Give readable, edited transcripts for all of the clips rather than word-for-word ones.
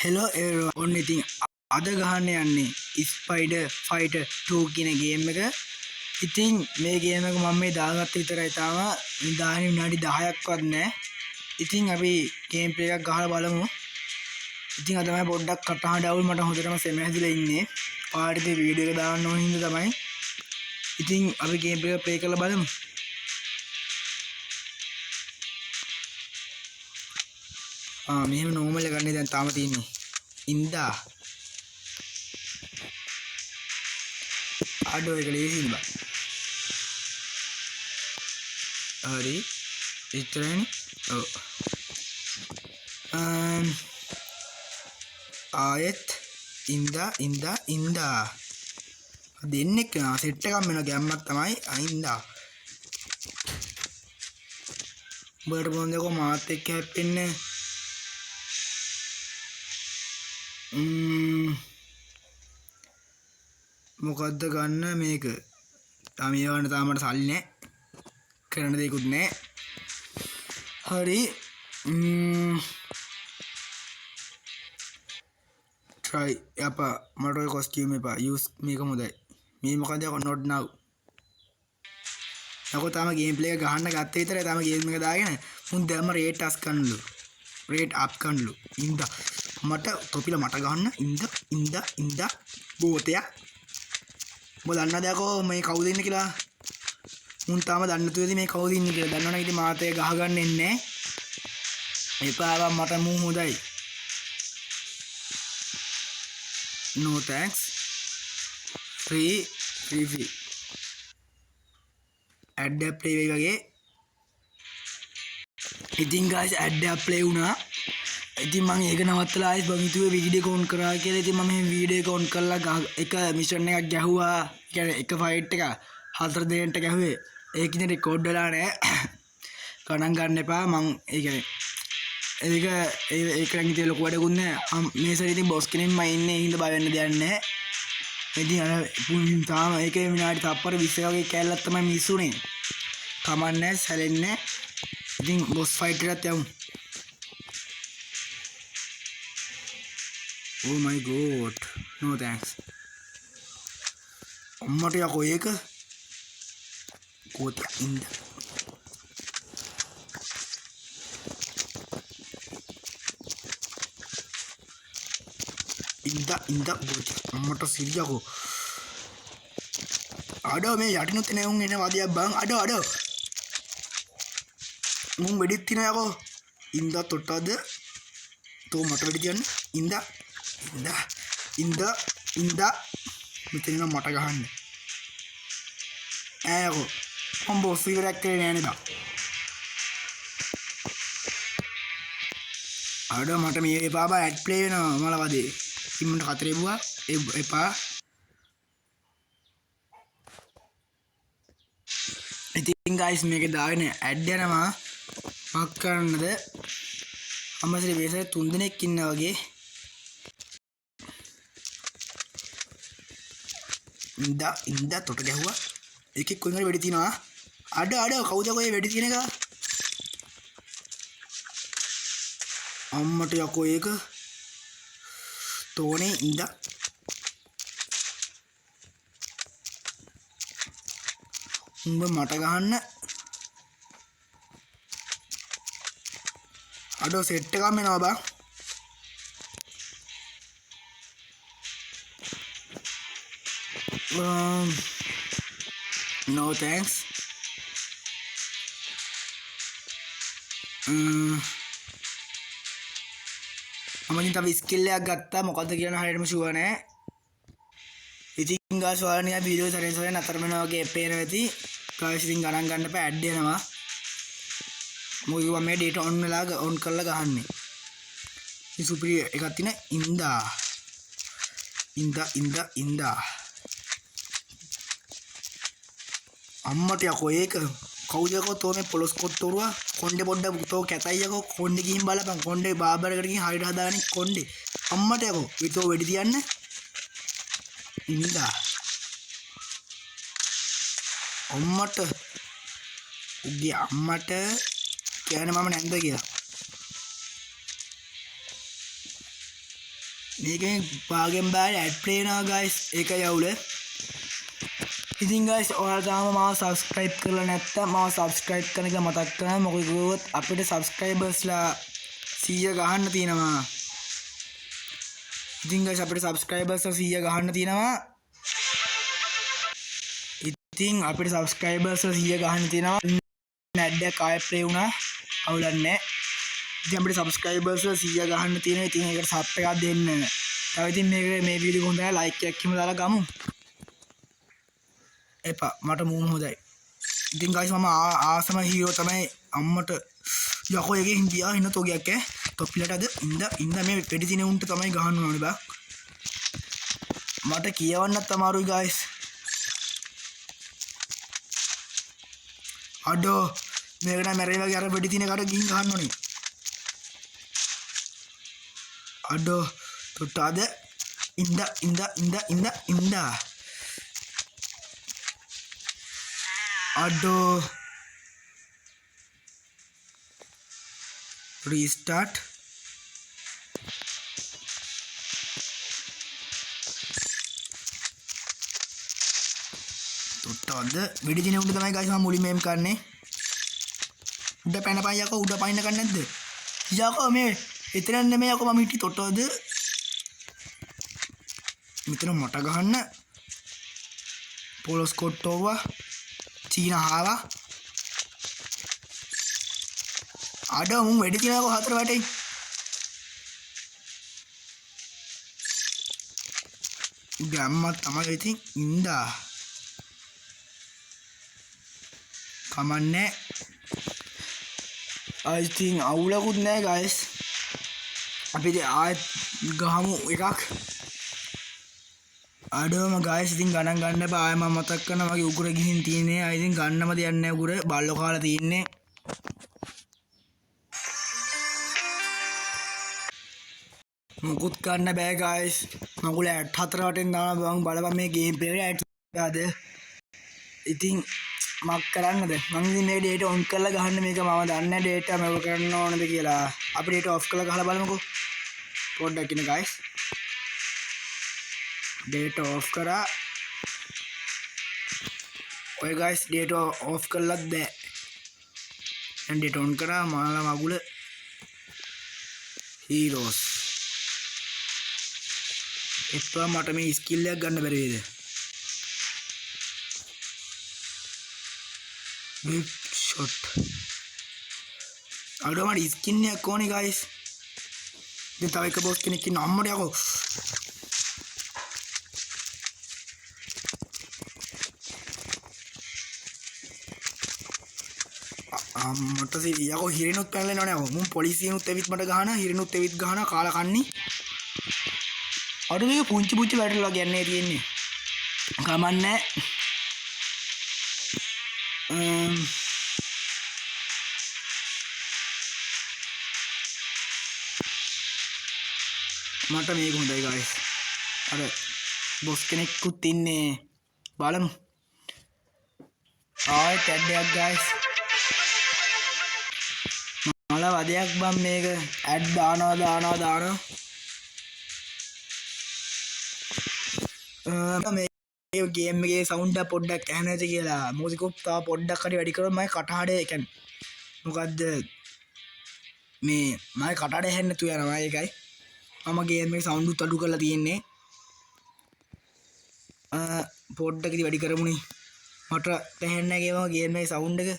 Hello aero ඔන්න ඉතින් අද ගහන්න යන්නේ ස්පයිඩර් ෆයිටර් 2 කියන ගේම් එක. ඉතින් මේ ගේම් එක මම මේ දාගත්ත විතරයි තාම දාන්නේ විනාඩි 10ක්වත් නැහැ. ඉතින් අපි ගේම් ප්ලේ එකක් ගහලා බලමු. ඉතින් අද මම පොඩ්ඩක් කටහඬ අවුල් මට හොඳටම සෙමහැදිලා ඉන්නේ. පාඩිත වීඩියෝ එක දාන්න ඕන හින්දා තමයි. ඉතින් අපි ගේම් ප්ලේ එක ප්ලේ කරලා බලමු. මෙහෙම නෝමල් එක ගන්න දැන් තාම තියෙන්නේ. ඉන්දා අඩෝ එක ලේසියි බා. හරි ඉතරනේ. ඔව් ආයෙත් ඉන්දා දෙන්නෙක් නා සෙට් එකක් වෙන ගැම්මක් තමයි අයින්දා. බඩ බොන්දේකෝ මාත් එක්ක හැප්පෙන්නේ. මොකද්ද ගන්න මේක? තාම ඒවන්න තාමට සල්ලි නැහැ. කරන්න දෙයක්වත් නැහැ. හරි try යපා මට ඔය කොස්ටියුම් එපා. use මේක හොඳයි. මේ මොකද not now. යකෝ තාම ගේම් ප්ලේ එක ගහන්න ගත්ත විතරයි. තාම ගේම් එක දාගෙන මුන් දැම්ම රේට් අස් කන්නලු. රේට් අප් කන්නලු. ඉන්දා මට තොපිලා මට ගන්න ඉන්දා බෝතයක්. ඔබ දන්නවද යකෝ මේ කවුද ඉන්නේ කියලා? මුන් තාම දන්නේ නැතුවේදී මේ කවුද ඉන්නේ කියලා. දන්නවනම් ඉතින් මාත් ඒක ගහගන්න එන්නේ. එපා මට මූ හොඳයි. no thanks. free add app play වෙයි වගේ. ඉතින් guys add app play වුණා. ඉතින් මම ඒක නවත්තලා ආයෙත් මම හිතුවේ වීඩියෝ එක ඔන් කරා කියලා. ඉතින් මම මේ වීඩියෝ එක ඔන් කරලා එක මිෂන් එකක් ගැහුවා. කියන්නේ එක ෆයිට් එක 4 දෙනෙක්ට ගැහුවේ. ඒක ඉතින් රෙකෝඩ් වෙලා නැහැ. ගණන් ගන්න එපා. මම ඒ කියන්නේ ඒක නම් ඉතින් ලොකු වැඩකුත් නැහැ. මේ සැරේ ඉතින් බොස් කෙනෙක්ම ඉන්නේ. හින්දා බය වෙන්න දෙයක් නැහැ. ඉතින් අර තාම ඒකේ විනාඩි තප්පර 20 වගේ කැලලක් තමයි මිස්සුනේ. කමන්නේ සැලෙන්නේ. ඉතින් බොස් ෆයිට් එකත් යමු. oh my god no thanks. අම්මට යකෝ ඒක කෝතිය ඉන්දා. ගෝතිය අම්මට සිරියකෝ. අඩෝ මේ යටිනුත් නේ උන් එන වදියක් බං. අඩෝ මුන් වෙඩිත් තියන යකෝ. ඉන්දා තොට්ටද තෝ මට වෙඩි තියන්න. ඉන්දා මෙතන මට ගහන්න ඈකෝ. මම බොස් ඉවරයක් කරේ නෑ නේද? අඩෝ මට මේ එපා බා. ඇඩ් ප්ලේ වෙනවා මල වදේ. ඉතින් මට කතරේ බුවා එපා. ඉතින් guys මේක දාගෙන ඇඩ් යනවා. මක් කරන්නද? අම්මසේ වේසරේ 3 දිනක් ඉන්නා වගේ. ඉන්දා තොට ගැහුවා. එකෙක් කොහෙන් හරි වෙඩි තියනවා. අඩ කවුද කොහෙ වෙඩි තියන එක? අම්මට යකෝ ඒක. තෝනේ ඉන්දා. උඹ මට ගහන්න. අඩෝ සෙට් එකක් මෙනවා බං. no thanks. අමලින් තව ස්කිල් එකක් ගත්තා. මොකද්ද කියන හරියටම ෂුවර් නෑ. ඉතින් ගාස් ඔයාලා නිකන් වීඩියෝ සරෙන් අතර වෙනවා වගේ පේන වෙති. ගාස් ඉතින් ගණන් ගන්න එපා. ඇඩ් යනවා. මොකද මම මේ ඩේටා ඔන් වෙලා ඔන් කරලා ගහන්නේ. මේ සුපිරි එකක් තියෙන ඉන්දා අම්මට යකෝ ඒක කවුද යකෝ? තෝ මේ පොලොස් කොට්ටෝරුවා කොණ්ඩේ පොඩ්ඩක් තෝ කැතයි යකෝ. කොණ්ඩේ ගිහින් බලපන්. කොණ්ඩේ බාබරකට ගිහින් හරියට හදාගන්න කොණ්ඩේ. අම්මට යකෝ විතෝ වෙඩි තියන්න. ඉන්දා අම්මට උගේ අම්මට කියන්නේ මම නැන්ද කියලා. මේකෙන් භාගෙන් බාර ඇඩ් ප්ලේ වෙනවා guys. ඒකයි අවුල. ඉතින් guys ඔයාලා තාම මාව subscribe කරලා නැත්නම් මාව subscribe කරන එක මතක් කරගන්න. මොකද කිව්වොත් අපිට subscribersලා 100 ගහන්න තියෙනවා. ඉතින් guys අපිට subscribers 100 ගහන්න තියෙනවා. ඉතින් අපිට subscribers 100 ගහන්න තියෙනවා. ඇඩ් එක ආයෙ ප්ලේ වුණා. අවුලක් නැහැ. ඉතින් අපිට subscribers 100 ගහන්න තියෙනවා. ඉතින් ඒකට sub එකක් දෙන්න. තව ඉතින් මේ වීඩියෝ හොඳයි like එකක් හිම දාලා ගමු. එපා මට මූම හොඳයි. ඉතින් guys මම ආසම හීරෝ තමයි අම්මට යකෝ එකකින් ගියා ඉන්න තෝගයක් ඈ. තොප්පිලට අද ඉඳ මේ පෙඩි දිනේ උන්ට තමයි ගහන්න ඕනේ බා. මට කියවන්නත් අමාරුයි guys. අඩෝ මේකට මැරේ වගේ අර පෙඩි දිනේ කාට ගින් ගහන්න ඕනේ. අඩෝ තොට අද ඉඳ අඩෝ restart තොට්ටවද වෙඩි දිනේ උඩ තමයි guys මම මුලින්ම එම් කරන්නේ. උඩ පැනපන් යකෝ උඩ පයින්න කන්නේ නැද්ද? යකෝ මේ එතන නෙමෙයි යකෝ මම හිටියේ තොට්ටවද මෙතන මට ගහන්න පොලොස් කොට්ටෝවා චීන හාවා අඩෝ මුන් වෙඩි තියනකො හතර වැටේ ගම්මත් තමයි ඉතින් ඉඳා කමන්නේ I think අවුලකුත් නෑ guys අපි ආයෙත් ගහමු එකක් අඩෝම guys ඉතින් ගණන් ගන්න එපා ආයෙ මම මතක් කරනවා මගේ උගුර ගිහින් තියෙන්නේ I think ගන්නම දෙයක් නෑ උගුර බල්ලෝ කාලා තියෙන්නේ මුකුත් ගන්න බෑ guys මගුල 64 වටෙන් දාන බං බලපන් මේ ගේම් ප්ලේ එක ඇද ඉතින් මක් කරන්නද මම ඉතින් මේ ඩේටා ඔන් කරලා ගහන්න මේක මම දන්නේ නැහැ ඩේටා මේක කරන්න ඕනද කියලා අපි ඩේටා ඔෆ් කරලා ගහලා බලමුකෝ පොඩ්ඩක් ඉන්න guys ඩේටා ඔෆ් කරා ඔය guys ඩේටා ඔෆ් කරලත් බෑ දැන් ඩේටා ඔන් කරා මාලා මගුල heroes එපා මට මේ ස්කිල් එකක් ගන්න බැරි වේද big shot අඩෝ මට ස්කින් එකක් ඕනේ guys දැන් තව එක බොස් කෙනෙක් ඉන්න අම්මට යකෝ අම්මට යකෝ හිරිනුත් පැනලා යනවනේ යකෝ මුන් පොලිසියනුත් එවිත් මට ගහනවා හිරිනුත් එවිත් ගහනවා කාලා කන්නේ අඩෝ මේක පුංචි වැටලා ගන්නේ තියෙන්නේ කමන්නේ මට මේක හොඳයි guys අර බොස් කෙනෙක්කුත් ඉන්නේ බලමු ආයෙත් ඇඩ් එකක් guys මල වදයක් බම් මේක ඇඩ් දානවා මේ ගේම් එකේ සවුන්ඩ් එක පොඩ්ඩක් ඇහෙන්නේ නැති කියලා මොකද තා පොඩ්ඩක් හරි වැඩි කරොත් මගේ කටහඬ ඒ කියන්නේ මොකද්ද මේ මගේ කටහඬ ඇහෙන්නේ නැතු යනවා ඒකයි මම ගේම් එකේ සවුන්ඩ් උත් අඩු කරලා තියෙන්නේ පොඩ්ඩක් ඉතින් වැඩි කරමුනේ මට ඇහෙන්නේ නැහැ ගේම් එකේ සවුන්ඩ් එක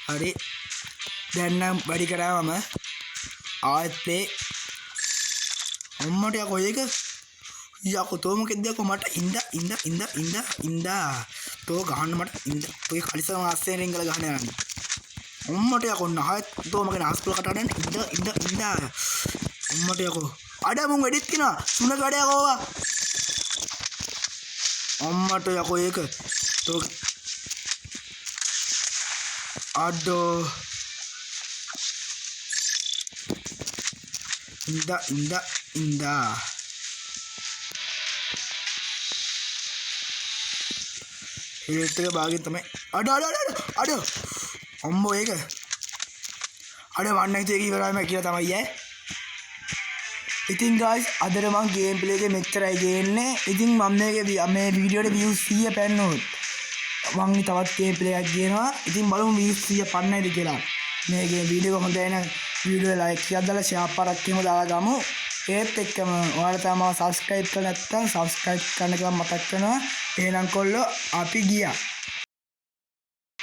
හරි දැන් නම් වැඩි කරා මම ආයෙත් ප්ලේ අම්මට යකෝ ඒක යකෝ තෝ මොකෙද්ද යකෝ මට ඉඳ තෝ ගහන්න මට ඉඳ තෝ කලිසම ආස්සේ රින්ගල ගහන්න යන්නේ අම්මට යකෝ නහත් තෝ මගේ නාස්පුල කටට යන්නේ ඉඳ අම්මට යකෝ අඩ මුන් වෙඩිත් කිනා සුන කඩ යකෝවා අම්මට යකෝ ඒක තෝ අඩෝ ඉඳ හෙලෙට් එක භාගෙන් තමයි අඩ අම්බෝ ඒක අඩ වන්න හිතේ ඉවරයිම කියලා තමයි ඈ ඉතින් guys අදට මම ගේම් ප්ලේ එකේ මෙච්චරයි ගේන්නේ. ඉතින් මම මේ වීඩියෝට views 100 පැන්නොත් මම තවත් ගේම් ප්ලේ එකක් ගේනවා. ඉතින් බලමු views 100 පන්නයිද කියලා. මේ වීඩියෝ එක හොඳයි නම් වීඩියෝ ලයික් එකක් දාලා ෂෙයා පාරක් එහෙම දාලා ගමු. ඒත් එක්කම ඔයාලා තාම subscribe කරලා නැත්නම් subscribe කරන්න කියලා මතක් කරනවා. එහෙනම් කොල්ලෝ අපි ගියා.